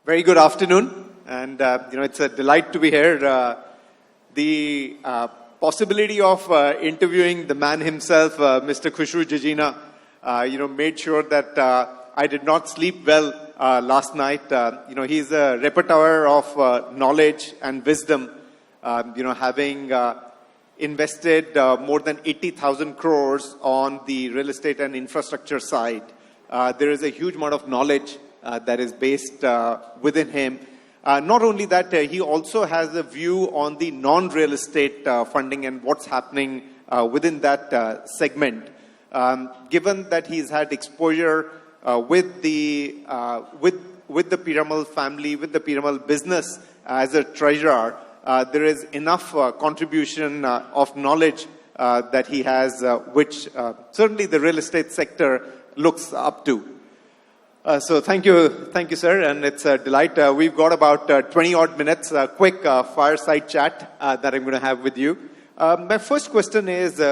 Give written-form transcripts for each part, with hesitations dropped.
Very good afternoon, and it's a delight to be here. The possibility of interviewing the man himself, Mr. Khushru Jijina, made sure that I did not sleep well last night. He's a repertoire of knowledge and wisdom. Having invested more than 80,000 crores on the real estate and infrastructure side, there is a huge amount of knowledge that is based within him. Not only that, he also has a view on the non-real estate funding and what's happening within that segment. Given that he's had exposure with the Piramal family, with the Piramal business as a treasurer, there is enough contribution of knowledge that he has, which certainly the real estate sector looks up to. So thank you, sir, and it's a delight. We've got about 20 odd minutes, a quick fireside chat that I'm going to have with you. My first question is,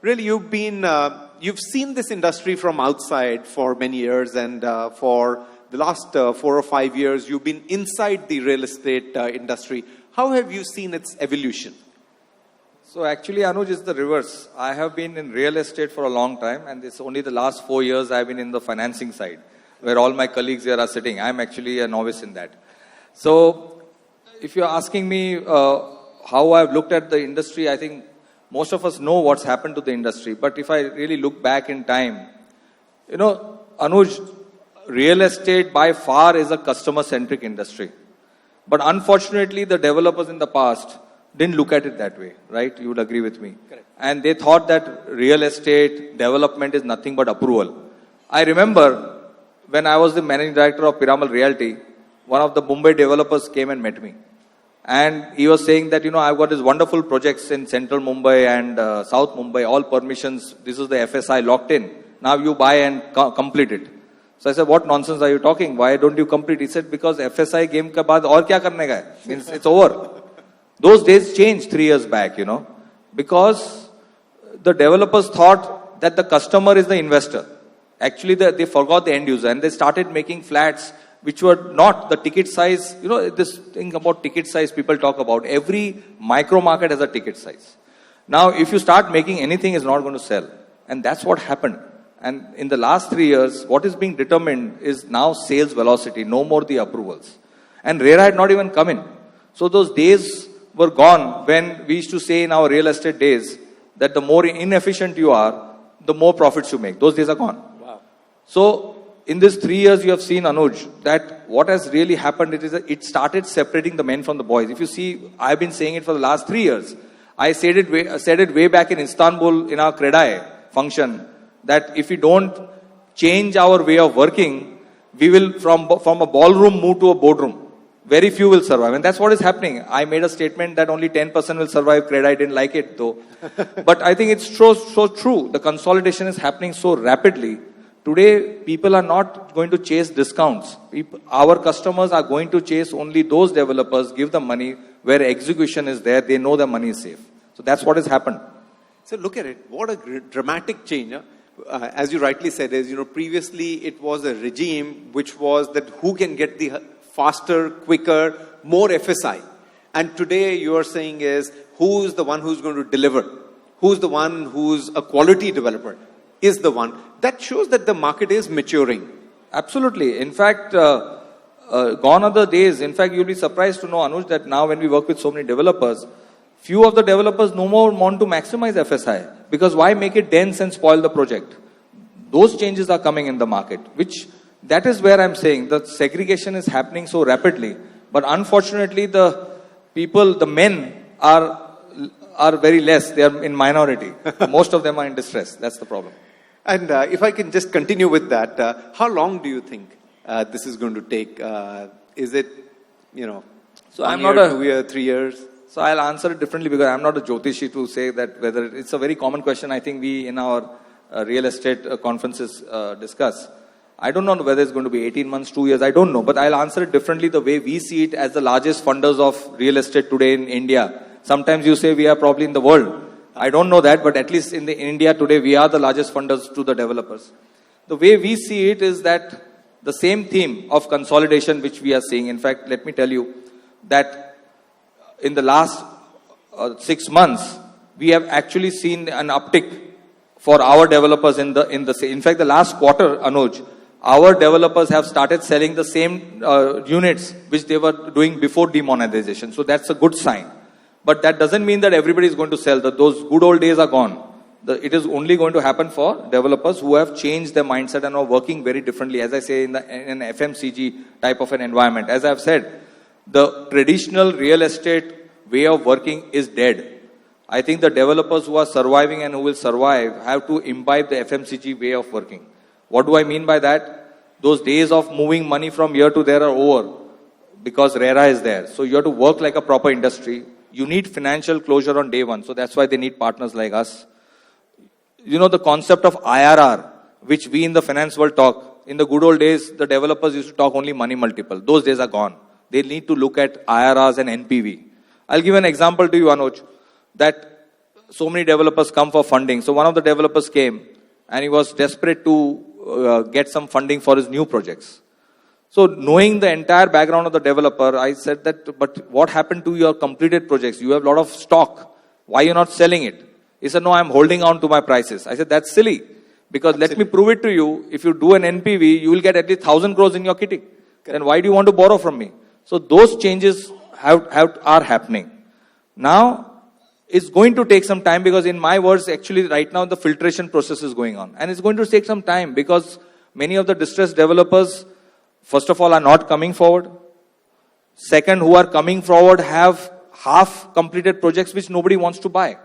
really, you've seen this industry from outside for many years, and for the last 4 or 5 years, you've been inside the real estate industry. How have you seen its evolution? So actually, Anuj, is the reverse. I have been in real estate for a long time, and it's only the last 4 years I've been in the financing side, where all my colleagues here are sitting. I'm actually a novice in that. So if you're asking me how I've looked at the industry, I think most of us know what's happened to the industry. But if I really look back in time, Anuj, real estate by far is a customer-centric industry. But unfortunately, the developers in the past didn't look at it that way, right? You would agree with me. Correct. And they thought that real estate development is nothing but approval. I remember when I was the managing director of Piramal Realty, one of the Mumbai developers came and met me. And he was saying that, I've got these wonderful projects in central Mumbai and South Mumbai, all permissions. This is the FSI locked in. Now you buy and complete it. So I said, what nonsense are you talking? Why don't you complete? He said, because FSI game ke baad aur kya karne ka hai? Means it's over. Those days changed 3 years back, because the developers thought that the customer is the investor. Actually, they forgot the end user, and they started making flats which were not the ticket size. This thing about ticket size people talk about. Every micro market has a ticket size. Now, if you start making anything, it's not going to sell. And that's what happened. And in the last 3 years, what is being determined is now sales velocity, no more the approvals. And RERA had not even come in. So those days were gone when we used to say in our real estate days that the more inefficient you are, the more profits you make. Those days are gone. So, in these 3 years, you have seen, Anuj, that what has really happened, it started separating the men from the boys. If you see, I've been saying it for the last 3 years. I said it way back in Istanbul in our Kredai function, that if we don't change our way of working, we will from a ballroom move to a boardroom. Very few will survive. And that's what is happening. I made a statement that only 10% will survive. Kredai didn't like it though. But I think it's so true. The consolidation is happening so rapidly. Today, people are not going to chase discounts. Our customers are going to chase only those developers, give them money where execution is there. They know the money is safe. So that's what has happened. So look at it. What a dramatic change. As you rightly said, previously it was a regime which was that who can get the faster, quicker, more FSI. And today you are saying is who's the one who's going to deliver? Who's the one who's a quality developer? Is the one. That shows that the market is maturing. Absolutely. In fact, gone are the days. In fact, you'll be surprised to know, Anuj, that now when we work with so many developers, few of the developers no more want to maximize FSI. Because why make it dense and spoil the project? Those changes are coming in the market, that is where I'm saying the segregation is happening so rapidly. But unfortunately, the men are very less. They are in minority. Most of them are in distress. That's the problem. And if I can just continue with that, how long do you think this is going to take? Is it, so I'm not 2 years, 3 years? So I'll answer it differently because I'm not a Jyotishi to say that whether it's a very common question. I think we in our real estate conferences discuss. I don't know whether it's going to be 18 months, 2 years. I don't know. But I'll answer it differently the way we see it as the largest funders of real estate today in India. Sometimes you say we are probably in the world. I don't know that, but at least in India today, we are the largest funders to the developers. The way we see it is that the same theme of consolidation which we are seeing. In fact, let me tell you that in the last 6 months, we have actually seen an uptick for our developers in fact, the last quarter, Anuj, our developers have started selling the same units which they were doing before demonetization. So that's a good sign. But that doesn't mean that everybody is going to sell. Those good old days are gone. It is only going to happen for developers who have changed their mindset and are working very differently. As I say, in an FMCG type of an environment. As I've said, the traditional real estate way of working is dead. I think the developers who are surviving and who will survive have to imbibe the FMCG way of working. What do I mean by that? Those days of moving money from here to there are over because RERA is there. So you have to work like a proper industry. You need financial closure on day one. So that's why they need partners like us. You know, the concept of IRR, which we in the finance world talk. In the good old days, the developers used to talk only money multiple. Those days are gone. They need to look at IRRs and NPV. I'll give an example to you, Anuj, that so many developers come for funding. So one of the developers came and he was desperate to get some funding for his new projects. So knowing the entire background of the developer, I said that, but what happened to your completed projects? You have a lot of stock. Why are you not selling it? He said, no, I'm holding on to my prices. I said, that's silly. Because let me prove it to you. If you do an NPV, you will get at least 1,000 crores in your kitty. Then why do you want to borrow from me? So those changes are happening. Now, it's going to take some time because in my words, actually right now the filtration process is going on. And it's going to take some time because many of the distressed developers, first of all, are not coming forward. Second, who are coming forward have half completed projects which nobody wants to buy.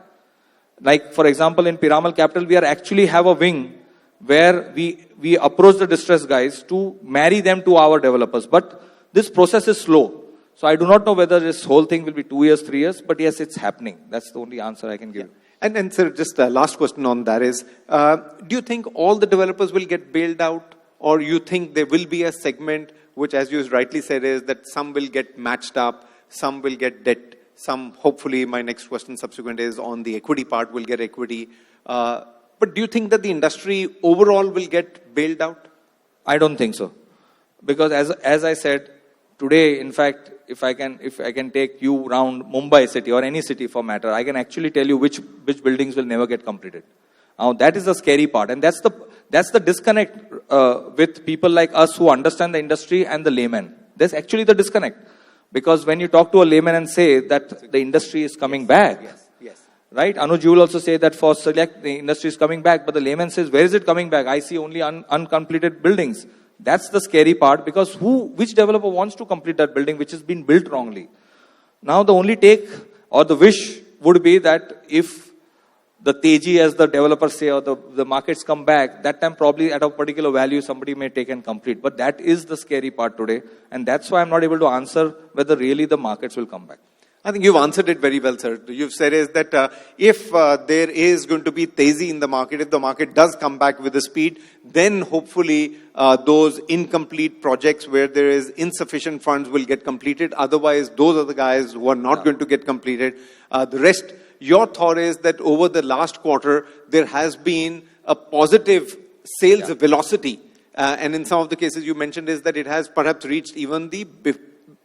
Like, for example, in Piramal Capital, we actually have a wing where we approach the distressed guys to marry them to our developers. But this process is slow. So I do not know whether this whole thing will be 2 years, 3 years, but yes, it's happening. That's the only answer I can give. Yeah. And sir, just a last question on that is, do you think all the developers will get bailed out? Or you think there will be a segment which, as you rightly said, is that some will get matched up, some will get debt, some, hopefully, my next question subsequent is on the equity part, will get equity. But do you think that the industry overall will get bailed out? I don't think so. Because as I said, today, in fact, if I can take you around Mumbai city or any city for matter, I can actually tell you which buildings will never get completed. Now that is the scary part, and that's the disconnect with people like us who understand the industry and the layman. There's actually the disconnect because when you talk to a layman and say that the industry is coming back, yes. Right? Anuj, you will also say that for select the industry is coming back, but the layman says, where is it coming back? I see only uncompleted buildings. That's the scary part because which developer wants to complete that building which has been built wrongly? Now the only take or the wish would be that if the teji, as the developers say, or the markets come back, that time probably at a particular value somebody may take and complete. But that is the scary part today. And that's why I'm not able to answer whether really the markets will come back. I think you've answered it very well, sir. You've said is that if there is going to be teji in the market, if the market does come back with the speed, then hopefully those incomplete projects where there is insufficient funds will get completed. Otherwise, those are the guys who are not going to get completed. The rest, your thought is that over the last quarter, there has been a positive sales velocity. And in some of the cases you mentioned is that it has perhaps reached even the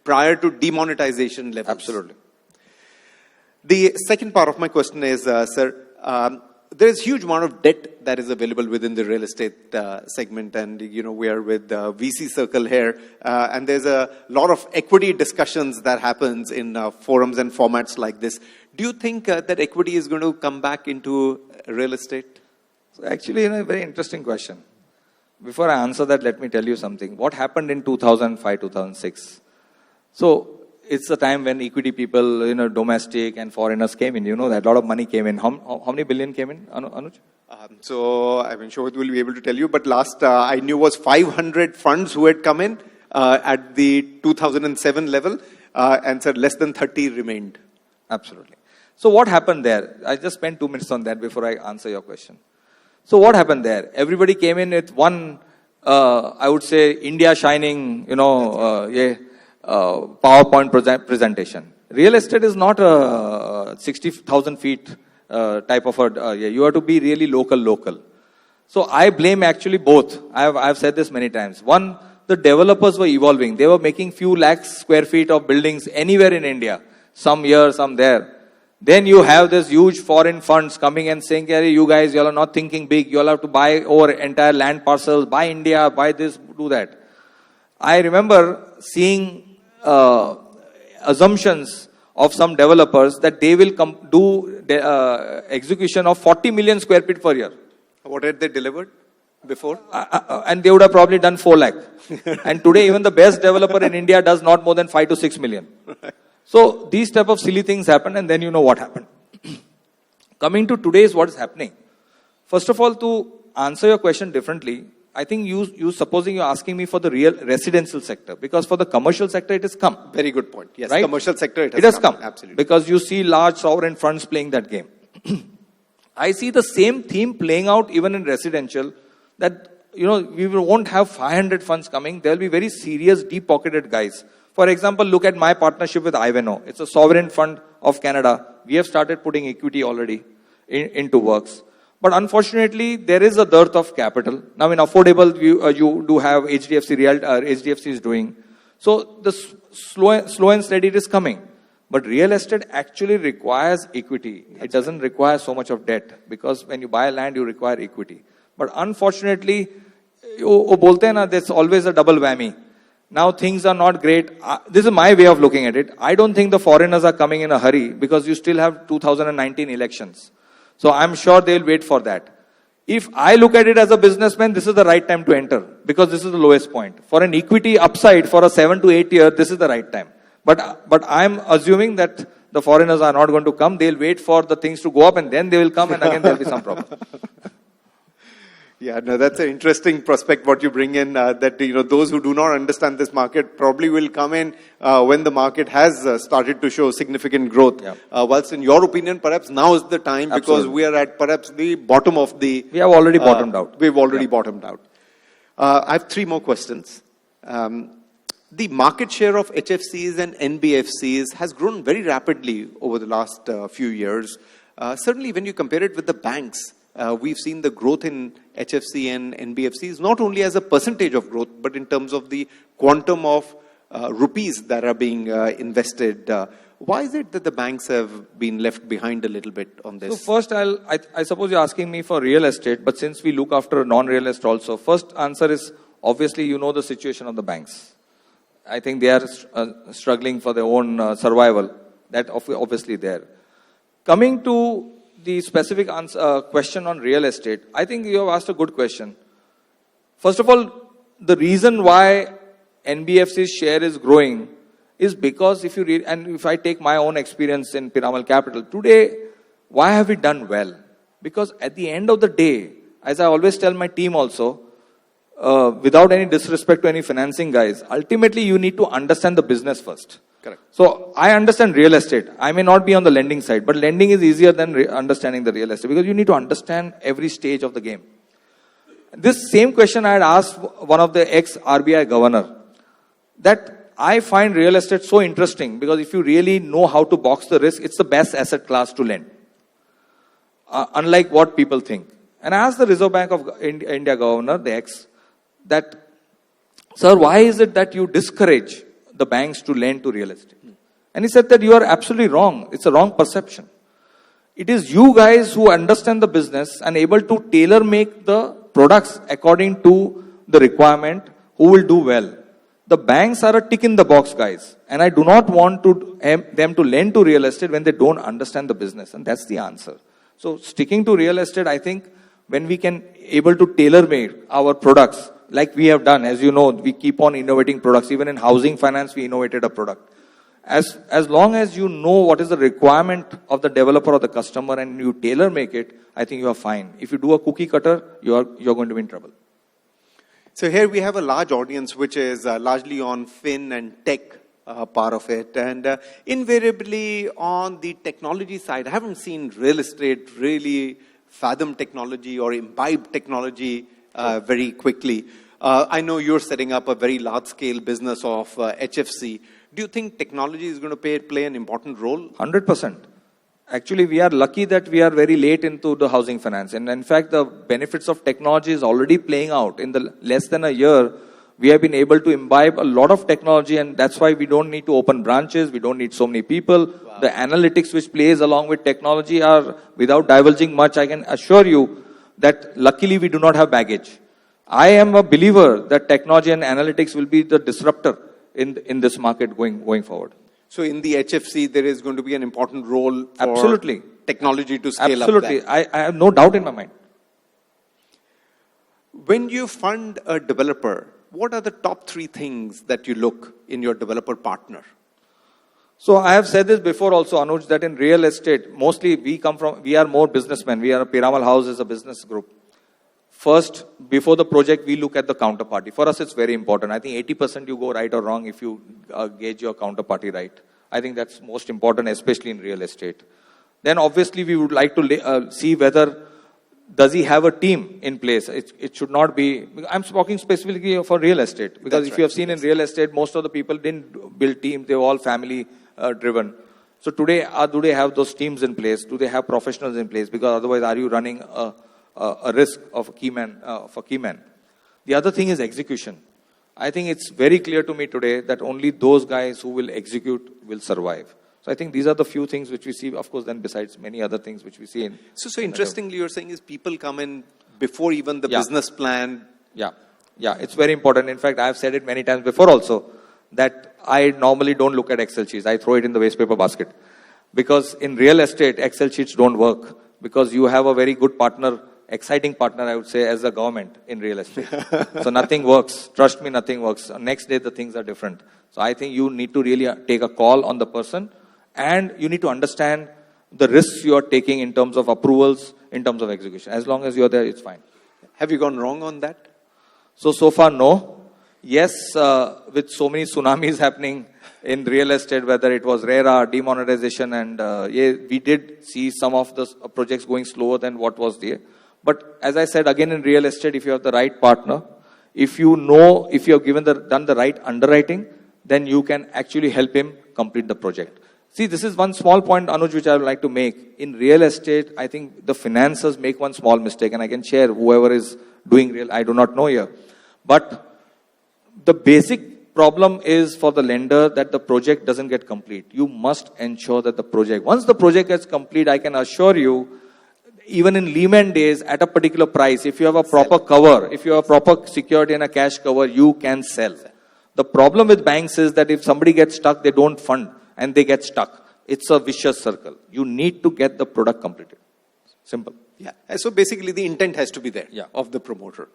prior to demonetization levels. Absolutely. The second part of my question is, sir, there is huge amount of debt that is available within the real estate segment. And, you know, we are with VCCircle here. And there's a lot of equity discussions that happens in forums and formats like this. Do you think that equity is going to come back into real estate? So actually, a very interesting question. Before I answer that, let me tell you something. What happened in 2005, 2006? So it's the time when equity people, domestic and foreigners came in. You know that a lot of money came in. How many billion came in, Anuj? So I'm sure we'll be able to tell you. But last I knew was 500 funds who had come in at the 2007 level, and said less than 30 remained. Absolutely. So what happened there? I just spent 2 minutes on that before I answer your question. So what happened there? Everybody came in with one, I would say, India shining, PowerPoint presentation. Real estate is not a 60,000 feet type of you have to be really local. So I blame actually both. I've said this many times. One, the developers were evolving. They were making few lakhs square feet of buildings anywhere in India. Some here, some there. Then you have this huge foreign funds coming and saying, "Hey, you guys, you all are not thinking big. You all have to buy over entire land parcels, buy India, buy this, do that." I remember seeing assumptions of some developers that they will do execution of 40 million square feet per year. What had they delivered before? And they would have probably done 4 lakh. And today, even the best developer in India does not more than 5 to 6 million. So these type of silly things happen, and then you know what happened. Coming to today's what is happening. First of all, to answer your question differently, I think you supposing you're asking me for the real residential sector, because for the commercial sector it has come. Very good point. Yes, right? Commercial sector it has come. Absolutely. Because you see large sovereign funds playing that game. I see the same theme playing out even in residential, that we won't have 500 funds coming. There will be very serious, deep-pocketed guys. For example, look at my partnership with Ivanhoe. It's a sovereign fund of Canada. We have started putting equity already into works. But unfortunately, there is a dearth of capital. Now in affordable, you do have HDFC is doing. So the slow and steady it is coming. But real estate actually requires equity. It doesn't require so much of debt, because when you buy land, you require equity. But unfortunately, there's always a double whammy. Now things are not great. This is my way of looking at it. I don't think the foreigners are coming in a hurry, because you still have 2019 elections. So I'm sure they'll wait for that. If I look at it as a businessman, this is the right time to enter, because this is the lowest point. For an equity upside for a 7 to 8 year, this is the right time. But I'm assuming that the foreigners are not going to come. They'll wait for the things to go up, and then they will come, and again there'll be some problem. Yeah, no, that's an interesting prospect what you bring in, that those who do not understand this market probably will come in when the market has started to show significant growth. Yeah. Whilst in your opinion, perhaps now is the time, because we are at perhaps the bottom of the... We have already bottomed out. We've already bottomed out. I have 3 more questions. The market share of HFCs and NBFCs has grown very rapidly over the last few years. Certainly when you compare it with the banks, we've seen the growth in HFC and NBFCs, not only as a percentage of growth, but in terms of the quantum of rupees that are being invested. Why is it that the banks have been left behind a little bit on this? So first, I suppose you're asking me for real estate, but since we look after non-real estate also, first answer is, obviously the situation of the banks. I think they are struggling for their own survival. That obviously there. Coming to the specific question on real estate, I think you have asked a good question. First of all, the reason why NBFC's share is growing is because if you read, and if I take my own experience in Piramal Capital, today, why have we done well? Because at the end of the day, as I always tell my team also, without any disrespect to any financing guys, ultimately you need to understand the business first. Correct. So I understand real estate. I may not be on the lending side, but lending is easier than understanding the real estate, because you need to understand every stage of the game. This same question I had asked one of the ex-RBI governor, that I find real estate so interesting, because if you really know how to box the risk, it's the best asset class to lend. Unlike what people think. And I asked the Reserve Bank of India governor, the ex, that, sir, why is it that you discourage the banks to lend to real estate? And he said that you are absolutely wrong. It's a wrong perception. It is you guys who understand the business and able to tailor make the products according to the requirement who will do well. The banks are a tick in the box guys. And I do not want them to lend to real estate when they don't understand the business. And that's the answer. So sticking to real estate, I think when we can able to tailor make our products, like we have done, as you know, we keep on innovating products. Even in housing finance, we innovated a product. As long as you know what is the requirement of the developer or the customer and you tailor make it, I think you are fine. If you do a cookie cutter, you're going to be in trouble. So here we have a large audience which is largely on fin and tech part of it. And invariably on the technology side, I haven't seen real estate really fathom technology or imbibe technology very quickly. I know you're setting up a very large-scale business of HFC. Do you think technology is going to play an important role? 100%. Actually, we are lucky that we are very late into the housing finance. And in fact, the benefits of technology is already playing out. In the less than a year, We have been able to imbibe a lot of technology, and that's why we don't need to open branches. We don't need so many people. Wow. The analytics which plays along with technology are, without divulging much, I can assure you that luckily we do not have baggage. I am a believer that technology and analytics will be the disruptor in this market going forward. So in the HFC, there is going to be an important role for Absolutely. Technology to scale Absolutely. up that. I have no doubt in my mind. When you fund a developer, what are the top 3 things that you look in your developer partner? So I have said this before also, Anuj, that in real estate, mostly we are more businessmen. Piramal House is a business group. First, before the project, we look at the counterparty. For us, it's very important. I think 80% you go right or wrong if you gauge your counterparty right. I think that's most important, especially in real estate. Then obviously we would like to see whether does he have a team in place. It should not be, I'm talking specifically for real estate. Because that's if you have seen in real estate, most of the people didn't build teams. They were all family driven. So today, do they have those teams in place? Do they have professionals in place? Because otherwise, are you running a risk of a key man? The other thing is execution. I think it's very clear to me today that only those guys who will execute will survive. So I think these are the few things which we see, of course, then besides many other things which we see in. So interestingly, you're saying is people come in before even the business plan. Yeah, it's very important. In fact, I've said it many times before also that I normally don't look at Excel sheets. I throw it in the waste paper basket. Because in real estate, Excel sheets don't work. Because you have a very good partner, exciting partner, I would say, as the government in real estate. So nothing works. Trust me, nothing works. Next day, the things are different. So I think you need to really take a call on the person. And you need to understand the risks you are taking in terms of approvals, in terms of execution. As long as you're there, it's fine. Have you gone wrong on that? So far, no. Yes, with so many tsunamis happening in real estate, whether it was RERA, demonetization, and we did see some of the projects going slower than what was there. But as I said, again, in real estate, if you have the right partner, if you have done the right underwriting, then you can actually help him complete the project. See, this is one small point, Anuj, which I would like to make. In real estate, I think the financiers make one small mistake, and I can share whoever is doing I do not know here. But the basic problem is for the lender that the project doesn't get complete. You must ensure that once the project gets complete, I can assure you, even in Lehman days, at a particular price, if you have a proper cover, if you have a proper security and a cash cover, you can sell. The problem with banks is that if somebody gets stuck, they don't fund. And they get stuck. It's a vicious circle. You need to get the product completed. Simple. Yeah. So basically the intent has to be there of the promoter.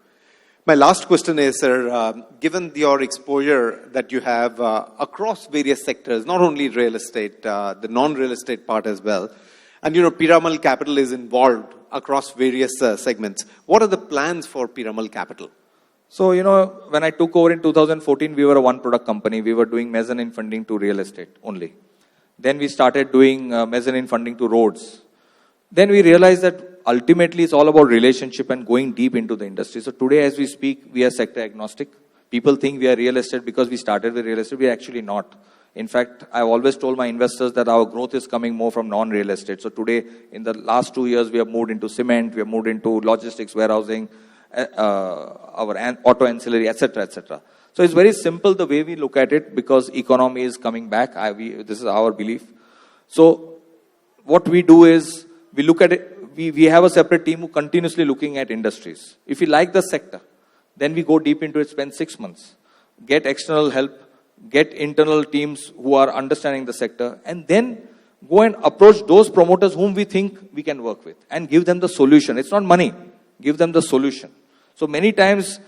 My last question is, sir, given your exposure that you have across various sectors, not only real estate, the non-real estate part as well, and Piramal Capital is involved across various segments. What are the plans for Piramal Capital? So, when I took over in 2014, we were a one-product company. We were doing mezzanine funding to real estate only. Then we started doing mezzanine funding to roads. Then we realized that ultimately it's all about relationship and going deep into the industry. So today as we speak, we are sector agnostic. People think we are real estate because we started with real estate. We are actually not. In fact, I've always told my investors that our growth is coming more from non-real estate. So today, in the last 2 years, we have moved into cement, we have moved into logistics, warehousing, our auto ancillary, etc., etc. So it's very simple the way we look at it because economy is coming back. This is our belief. So what we do is we look at it. We have a separate team who continuously looking at industries. If we like the sector, then we go deep into it, spend 6 months, get external help, get internal teams who are understanding the sector, and then go and approach those promoters whom we think we can work with and give them the solution. It's not money. Give them the solution. So many times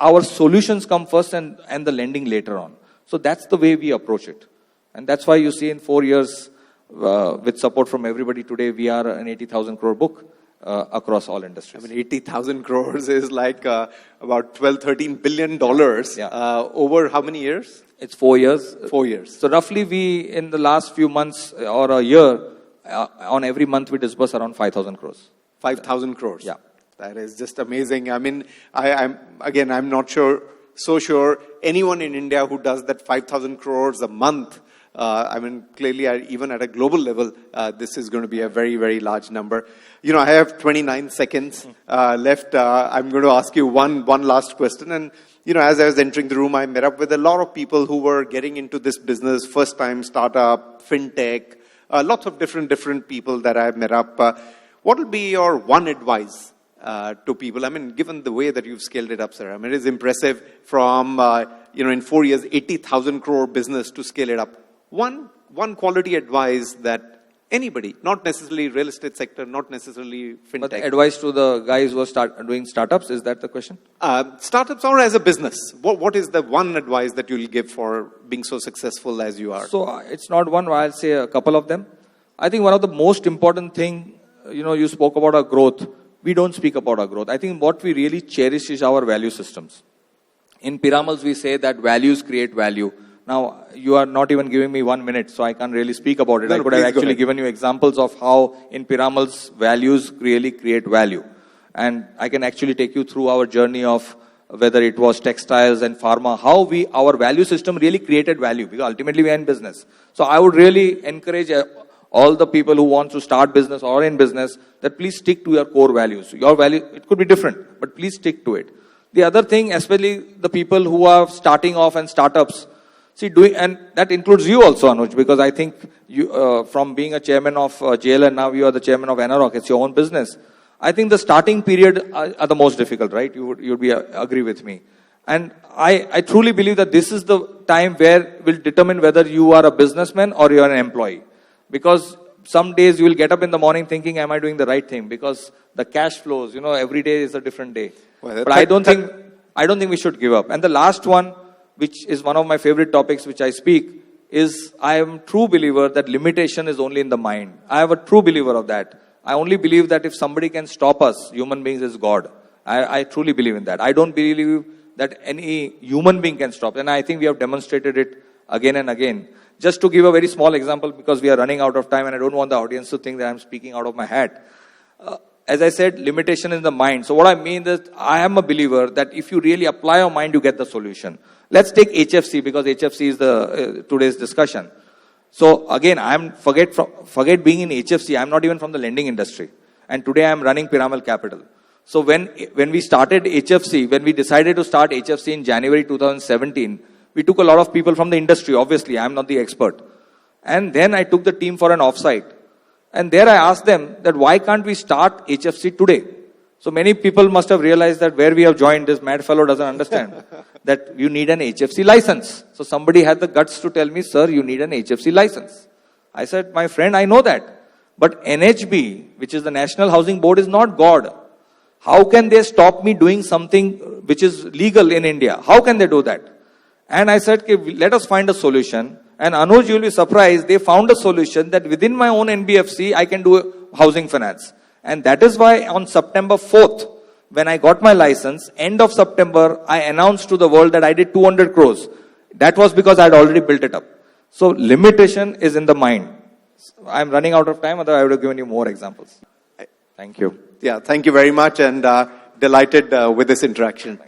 our solutions come first and the lending later on. So that's the way we approach it. And that's why you see in 4 years, with support from everybody today, we are an 80,000 crore book across all industries. 80,000 crores is like about $12-13 billion over how many years? It's 4 years. 4 years. So roughly we, in the last few months or a year, on every month we disburse around 5,000 crores. 5,000 crores. Yeah. That is just amazing. I'm not so sure anyone in India who does that 5,000 crores a month I mean, clearly, even at a global level, this is going to be a very, very large number. You know, I have 29 seconds left. I'm going to ask you one last question. And, you know, as I was entering the room, I met up with a lot of people who were getting into this business, first-time startup, fintech, lots of different people that I've met up. What will be your one advice to people? I mean, given the way that you've scaled it up, sir, I mean, it is impressive from, you know, in 4 years, 80,000 crore business to scale it up. One quality advice that anybody, not necessarily real estate sector, not necessarily fintech. But advice to the guys who are doing startups, is that the question? Startups or as a business, what is the one advice that you'll give for being so successful as you are? So it's not one, I'll say a couple of them. I think one of the most important thing, you know, you spoke about our growth. We don't speak about our growth. I think what we really cherish is our value systems. In Piramals, we say that values create value. Now, you are not even giving me 1 minute, so I can't really speak about it. I could have actually given you examples of how in Piramals, values really create value. And I can actually take you through our journey of whether it was textiles and pharma, how our value system really created value, because ultimately we are in business. So I would really encourage all the people who want to start business or in business that please stick to your core values. Your value, it could be different, but please stick to it. The other thing, especially the people who are starting off and startups, and that includes you also, Anuj, because I think you, from being a chairman of JL and now you are the chairman of Enerock, it's your own business. I think the starting period are the most difficult, right? You would agree with me. And I truly believe that this is the time where will determine whether you are a businessman or you are an employee. Because some days you will get up in the morning thinking, am I doing the right thing? Because the cash flows, you know, every day is a different day. Well, but I don't think we should give up. And the last one, which is one of my favorite topics which I speak, is I am a true believer that limitation is only in the mind. I am a true believer of that. I only believe that if somebody can stop us, human beings is God. I truly believe in that. I don't believe that any human being can stop. And I think we have demonstrated it again and again. Just to give a very small example, because we are running out of time and I don't want the audience to think that I'm speaking out of my hat. As I said, limitation is the mind. So what I mean is, I am a believer that if you really apply your mind, you get the solution. Let's take HFC, because HFC is the today's discussion. So again, forget being in HFC. I'm not even from the lending industry. And today I'm running Piramal Capital. So when we started HFC, when we decided to start HFC in January 2017, we took a lot of people from the industry. Obviously, I'm not the expert. And then I took the team for an offsite. And there I asked them that why can't we start HFC today? So many people must have realized that where we have joined, this mad fellow doesn't understand that you need an HFC license. So somebody had the guts to tell me, sir, you need an HFC license. I said, my friend, I know that. But NHB, which is the National Housing Board, is not God. How can they stop me doing something which is legal in India? How can they do that? And I said, okay, let us find a solution. And Anuj, you'll be surprised, they found a solution that within my own NBFC, I can do housing finance. And that is why on September 4th, when I got my license, end of September, I announced to the world that I did 200 crores. That was because I had already built it up. So limitation is in the mind. I'm running out of time, otherwise I would have given you more examples. Thank you. Yeah, thank you very much, and delighted with this interaction.